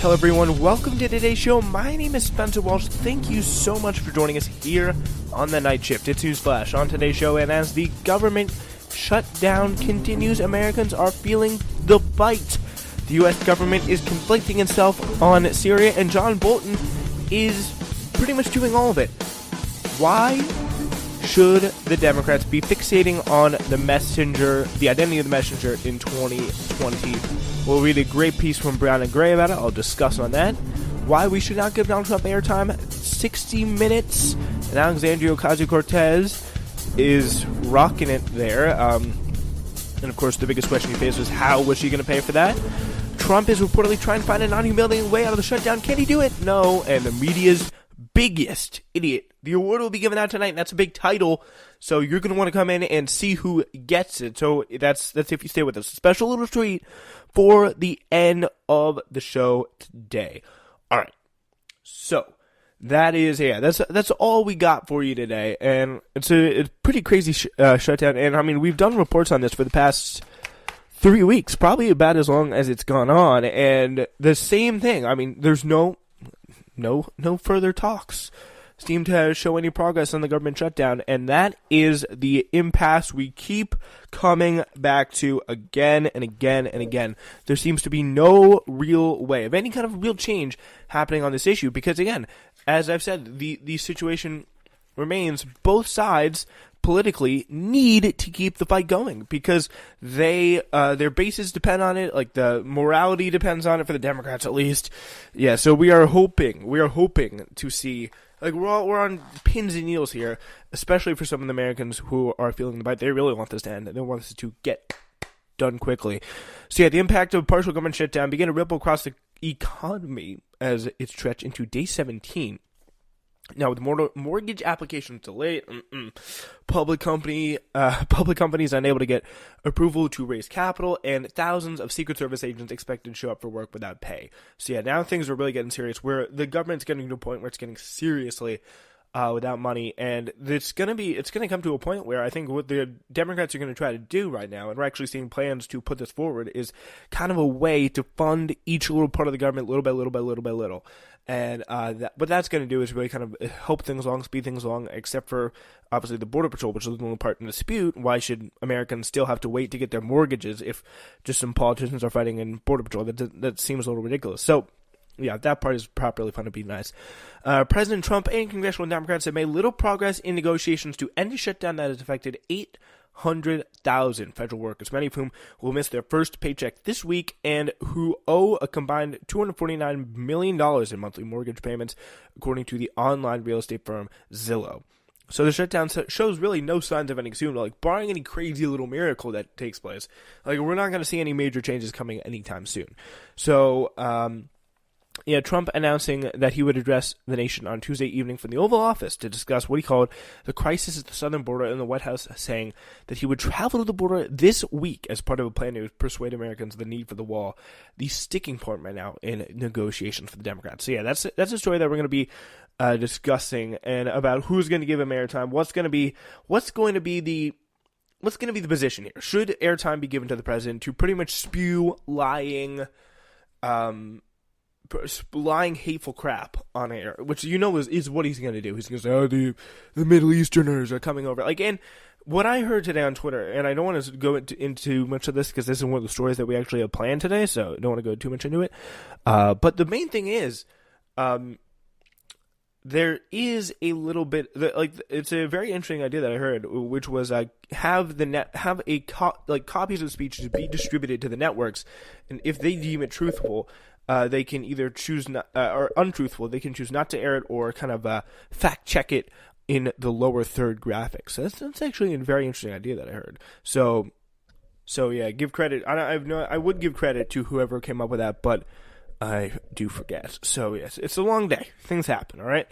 Hello everyone, welcome to today's show. My name is Spencer Walsh. Thank you so much for joining us here on the night shift. It's Newsflash on today's show, and as the government shutdown continues, Americans are feeling the bite. The U.S. government is conflicting itself on Syria, and John Bolton is pretty much doing all of it. Why should the Democrats be fixating on the identity of the messenger in 2020? We'll read a great piece from Brown and Gray about it. I'll discuss on that. Why we should not give Donald Trump airtime. 60 Minutes. And Alexandria Ocasio-Cortez is rocking it there. And of course, the biggest question he faced was how was she going to pay for that? Trump is reportedly trying to find a non-humiliating way out of the shutdown. Can he do it? No. And the media's biggest idiot. The award will be given out tonight, and that's a big title, so you're going to want to come in and see who gets it. So that's if you stay with us. A special little treat for the end of the show today. All right. So that's all we got for you today, and it's a pretty crazy shutdown. And I mean, we've done reports on this for the past 3 weeks, probably about as long as it's gone on, and the same thing. I mean, there's no further talks seem to show any progress on the government shutdown, and that is the impasse we keep coming back to again and again and again. There seems to be no real way of any kind of real change happening on this issue because, again, as I've said, the situation remains. Both sides politically need to keep the fight going because their bases depend on it, like the morality depends on it for the Democrats at least. Yeah, so we are hoping to see, like, we're on pins and needles here, especially for some of the Americans who are feeling the bite. They really want this to end, and they want this to get done quickly. So yeah, the impact of partial government shutdown began to ripple across the economy as it stretched into day 17. Now, with mortgage applications delayed, public companies unable to get approval to raise capital, and thousands of Secret Service agents expected to show up for work without pay. So yeah, now things are really getting serious, where the government's getting to a point where it's getting seriously without money, and it's gonna come to a point where I think what the Democrats are going to try to do right now, and we're actually seeing plans to put this forward, is kind of a way to fund each little part of the government little by little. And what that's going to do is really kind of help things along, speed things along, except for, obviously, the Border Patrol, which is the only part in dispute. Why should Americans still have to wait to get their mortgages if just some politicians are fighting in Border Patrol? That seems a little ridiculous. So, yeah, that part is properly funded, be nice. President Trump and congressional Democrats have made little progress in negotiations to end a shutdown that has affected 800,000 federal workers, many of whom will miss their first paycheck this week and who owe a combined $249 million in monthly mortgage payments, according to the online real estate firm Zillow. So the shutdown shows really no signs of ending soon, like barring any crazy little miracle that takes place. Like, we're not going to see any major changes coming anytime soon. So, yeah, Trump announcing that he would address the nation on Tuesday evening from the Oval Office to discuss what he called the crisis at the southern border, and the White House saying that he would travel to the border this week as part of a plan to persuade Americans of the need for the wall, the sticking point right now in negotiations for the Democrats. So yeah, that's a story that we're going to be discussing, and about who's going to give him airtime, what's going to be the position here. Should airtime be given to the president to pretty much spew lying hateful crap on air, which is what he's going to do. He's going to say, oh, the Middle Easterners are coming over. Like, and what I heard today on Twitter, and I don't want to go into much of this because this is one of the stories that we actually have planned today, so I don't want to go too much into it. But the main thing is, there is a little bit, it's a very interesting idea that I heard, which was have copies of speech to be distributed to the networks, and if they deem it truthful, they can either choose not, or untruthful, they can choose not to air it or kind of fact check it in the lower third graphics. So that's actually a very interesting idea that I heard. So yeah, give credit. I would give credit to whoever came up with that, but I do forget. So yes, it's a long day. Things happen, all right?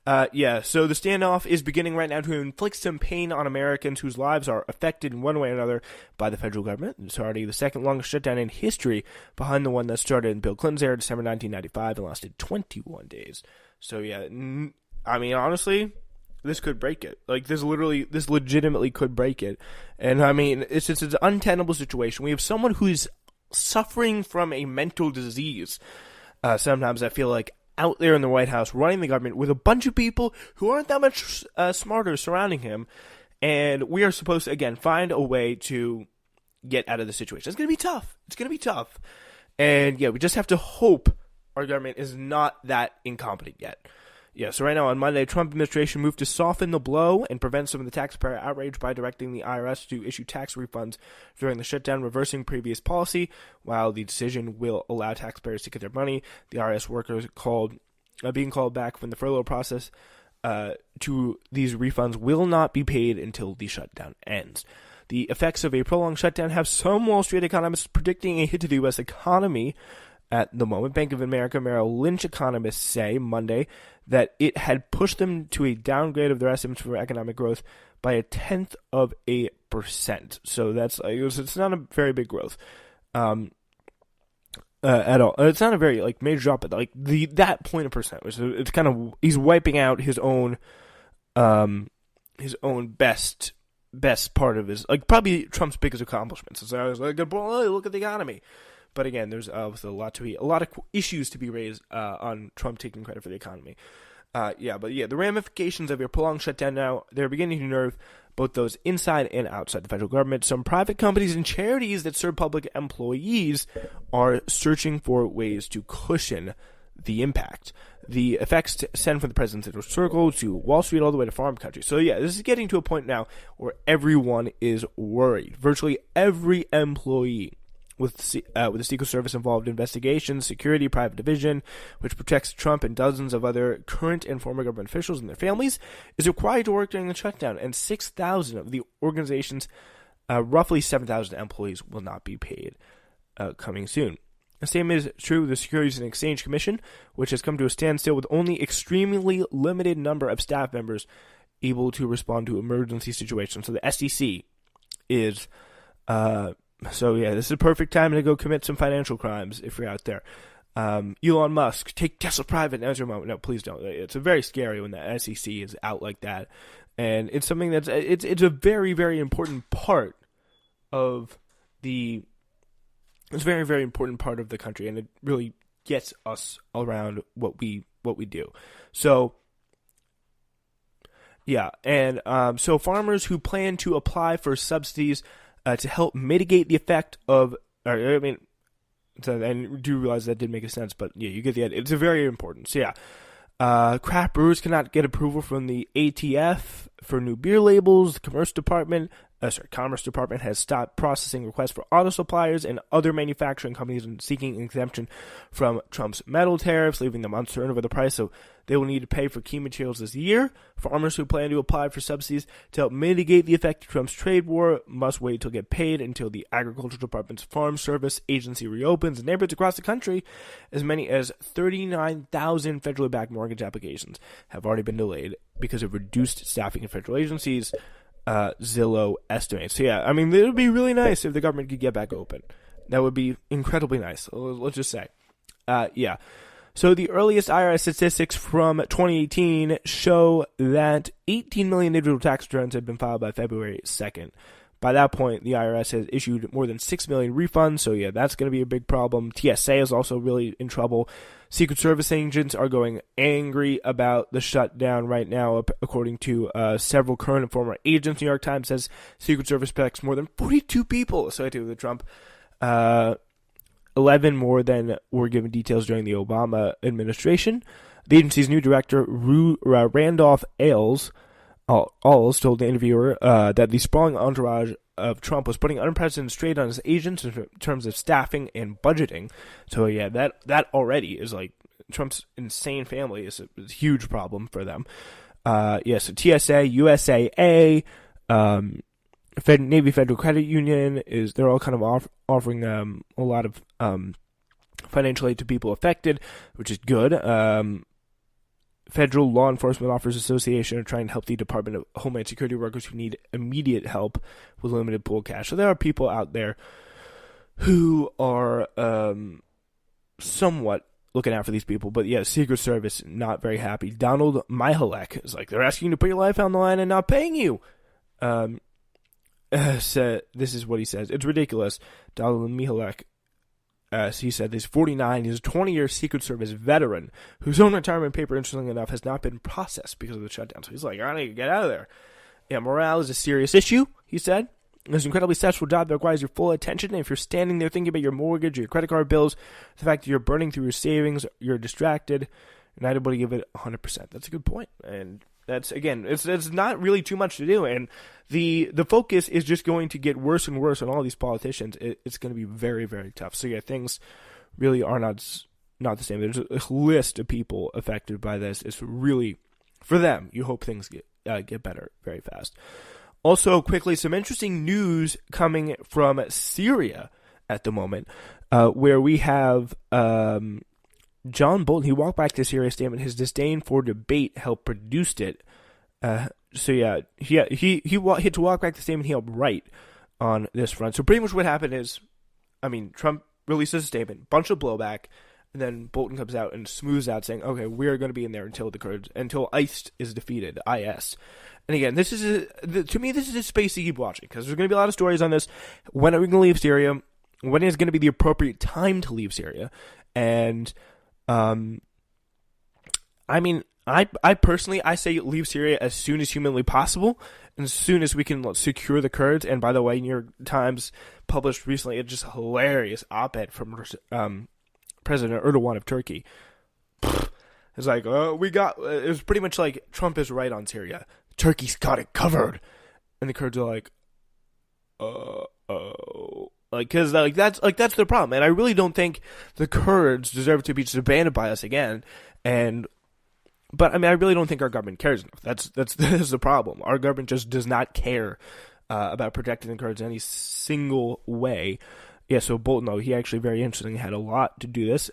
So the standoff is beginning right now to inflict some pain on Americans whose lives are affected in one way or another by the federal government. It's already the second longest shutdown in history, behind the one that started in Bill Clinton's era, December 1995, and lasted 21 days. So yeah, I mean, honestly, this could break it. Like, this legitimately could break it. And I mean, it's an untenable situation. We have someone who's suffering from a mental disease, sometimes I feel like out there in the White House running the government with a bunch of people who aren't that much smarter surrounding him, and we are supposed to, again, find a way to get out of the situation. It's going to be tough. It's going to be tough. And, yeah, we just have to hope our government is not that incompetent yet. Yeah, so right now on Monday, Trump administration moved to soften the blow and prevent some of the taxpayer outrage by directing the IRS to issue tax refunds during the shutdown, reversing previous policy. While the decision will allow taxpayers to get their money, the IRS workers being called back from the furlough process to these refunds will not be paid until the shutdown ends. The effects of a prolonged shutdown have some Wall Street economists predicting a hit to the U.S. economy. At the moment, Bank of America Merrill Lynch economists say Monday that it had pushed them to a downgrade of their estimates for economic growth by 0.1%. So that's it's not a very big growth at all. It's not a very major drop, but that 0.1%. Which it's kind of, he's wiping out his own best part of his probably Trump's biggest accomplishments. So I was like, boy, look at the economy. But again, there's a lot of issues to be raised on Trump taking credit for the economy. The ramifications of your prolonged shutdown now, they're beginning to nerve both those inside and outside the federal government. Some private companies and charities that serve public employees are searching for ways to cushion the impact. The effects send from the president's inner circle to Wall Street all the way to farm country. So yeah, this is getting to a point now where everyone is worried. Virtually every employee with the Secret Service involved investigations, security, private division, which protects Trump and dozens of other current and former government officials and their families, is required to work during the shutdown, and 6,000 of the organization's roughly 7,000 employees will not be paid coming soon. The same is true of the Securities and Exchange Commission, which has come to a standstill with only extremely limited number of staff members able to respond to emergency situations. So the SEC is... So yeah, this is a perfect time to go commit some financial crimes if you're out there. Elon Musk, take Tesla private. Now's your moment. No, please don't. It's very scary when the SEC is out like that, and it's something that's it's a very, very important part of the. It's a very, very important part of the country, and it really gets us around what we do. So. Yeah, and so farmers who plan to apply for subsidies to help mitigate the effect of, and you do realize that didn't make a sense, but yeah, you get the idea. It's very important. So yeah, craft brewers cannot get approval from the ATF for new beer labels. The Commerce Department has stopped processing requests for auto suppliers and other manufacturing companies and seeking exemption from Trump's metal tariffs, leaving them uncertain over the price, so they will need to pay for key materials this year. Farmers who plan to apply for subsidies to help mitigate the effect of Trump's trade war must wait to get paid until the Agriculture Department's Farm Service Agency reopens. In neighborhoods across the country, as many as 39,000 federally backed mortgage applications have already been delayed because of reduced staffing in federal agencies, Zillow estimates. So yeah, I mean, it would be really nice if the government could get back open. That would be incredibly nice, let's just say. Yeah. So the earliest IRS statistics from 2018 show that 18 million individual tax returns had been filed by February 2nd. By that point, the IRS has issued more than 6 million refunds, so yeah, that's going to be a big problem. TSA is also really in trouble. Secret Service agents are going angry about the shutdown right now, according to several current and former agents. New York Times says Secret Service protects more than 42 people associated with Trump. 11 more than were given details during the Obama administration. The agency's new director, Randolph Ailes told the interviewer that the sprawling entourage of Trump was putting unprecedented strain on his agents in terms of staffing and budgeting. So yeah, that already is Trump's insane family is a huge problem for them. So TSA, USAA, Navy Federal Credit Union they're all kind of offering a lot of financial aid to people affected, which is good. Federal Law Enforcement Officers Association are trying to help the Department of Homeland Security workers who need immediate help with limited pool cash. So there are people out there who are somewhat looking out for these people. But yeah, Secret Service not very happy. Donald Mihalek is they're asking you to put your life on the line and not paying you. So this is what he says. It's ridiculous. Donald Mihalek he said he's 49. He's a 20-year Secret Service veteran whose own retirement paper, interestingly enough, has not been processed because of the shutdown. So he's like, I need to get out of there. Yeah, morale is a serious issue, he said. It's an incredibly stressful job that requires your full attention. And if you're standing there thinking about your mortgage, your credit card bills, the fact that you're burning through your savings, you're distracted, and not able to give it 100%. That's a good point. And that's, again, it's not really too much to do. And the focus is just going to get worse and worse on all these politicians. It's going to be very, very tough. So, yeah, things really are not the same. There's a list of people affected by this. It's really, for them, you hope things get better very fast. Also, quickly, some interesting news coming from Syria at the moment, where we have John Bolton. He walked back to Syria statement. His disdain for debate helped produce it. He had to walk back the statement. He helped write on this front. So pretty much what happened is, Trump releases a statement, bunch of blowback, and then Bolton comes out and smooths out saying, okay, we're going to be in there until ICE is defeated, IS. And again, to me, this is a space to keep watching, because there's going to be a lot of stories on this. When are we going to leave Syria? When is going to be the appropriate time to leave Syria? And, I personally, I say leave Syria as soon as humanly possible, and as soon as we can secure the Kurds. And by the way, New York Times published recently a just hilarious op-ed from President Erdogan of Turkey. It's like, it was pretty much like, Trump is right on Syria. Turkey's got it covered. And the Kurds are like, because that's the problem. And I really don't think the Kurds deserve to be disbanded by us again. But I really don't think our government cares enough. That's the problem. Our government just does not care about protecting the Kurds in any single way. Yeah, so Bolton, though, he actually very interestingly had a lot to do this.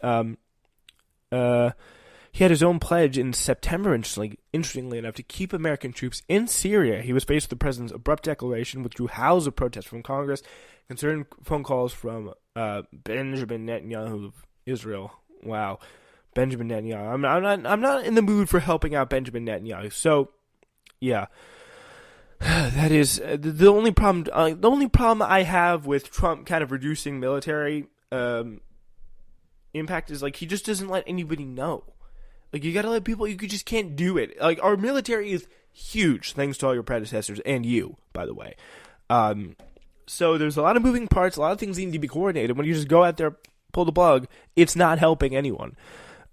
He had his own pledge in September, interestingly enough, to keep American troops in Syria. He was faced with the president's abrupt declaration, withdrew howls of protest from Congress, concerned phone calls from Benjamin Netanyahu of Israel. Wow, Benjamin Netanyahu. I'm not in the mood for helping out Benjamin Netanyahu. So, yeah, that is the only problem. The only problem I have with Trump kind of reducing military impact is he just doesn't let anybody know. You gotta let people. You just can't do it. Our military is huge, thanks to all your predecessors and you, by the way. So there's a lot of moving parts. A lot of things need to be coordinated. When you just go out there, pull the plug, it's not helping anyone.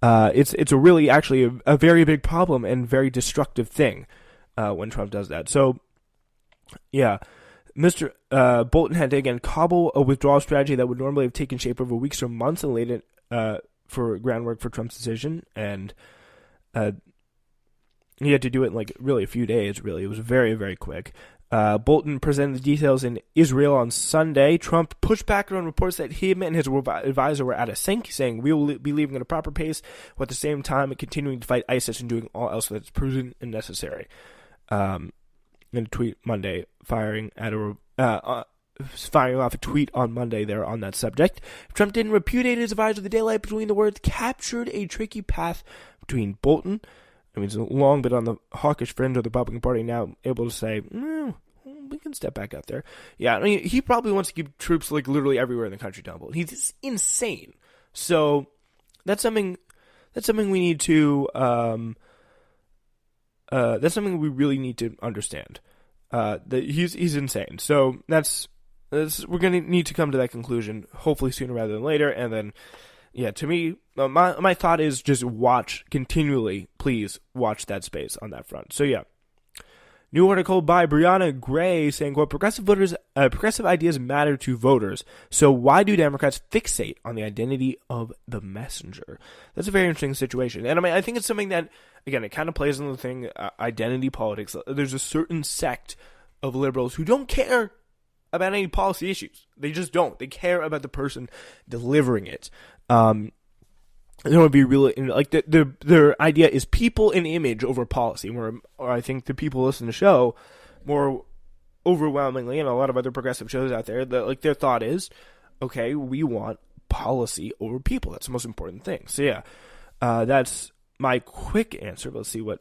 It's a really actually a very big problem and very destructive thing when Trump does that. So yeah, Mr. Bolton had to again cobble a withdrawal strategy that would normally have taken shape over weeks or months and laid it for groundwork for Trump's decision, and he had to do it in really a few days. Really, it was very, very quick. Bolton presented the details in Israel on Sunday. Trump pushed back on reports that him and his advisor were out of sync, saying we will be leaving at a proper pace, while at the same time continuing to fight ISIS and doing all else that's prudent and necessary. In a tweet Monday, firing off a tweet on Monday there on that subject. Trump didn't repudiate his advisor. The daylight between the words captured a tricky path between Bolton. He's long been on the hawkish fringe of the Republican Party, now able to say, we can step back out there. Yeah, he probably wants to keep troops literally everywhere in the country down Bolton. He's insane. So that's something we need to that's something we really need to understand. That he's insane. So we're going to need to come to that conclusion, hopefully sooner rather than later. And then, yeah, to me, my thought is just continually, please watch that space on that front. So, yeah. New article by Brianna Gray saying, quote, progressive ideas matter to voters. So why do Democrats fixate on the identity of the messenger? That's a very interesting situation. And I think it's something that, again, it kind of plays into the thing, identity politics. There's a certain sect of liberals who don't care about any policy issues. They just don't. They care about the person delivering it. It would be really their idea is people and image over policy. Or I think the people listen to the show more overwhelmingly, and a lot of other progressive shows out there, that their thought is, okay, we want policy over people. That's the most important thing. So yeah, that's my quick answer. Let's see what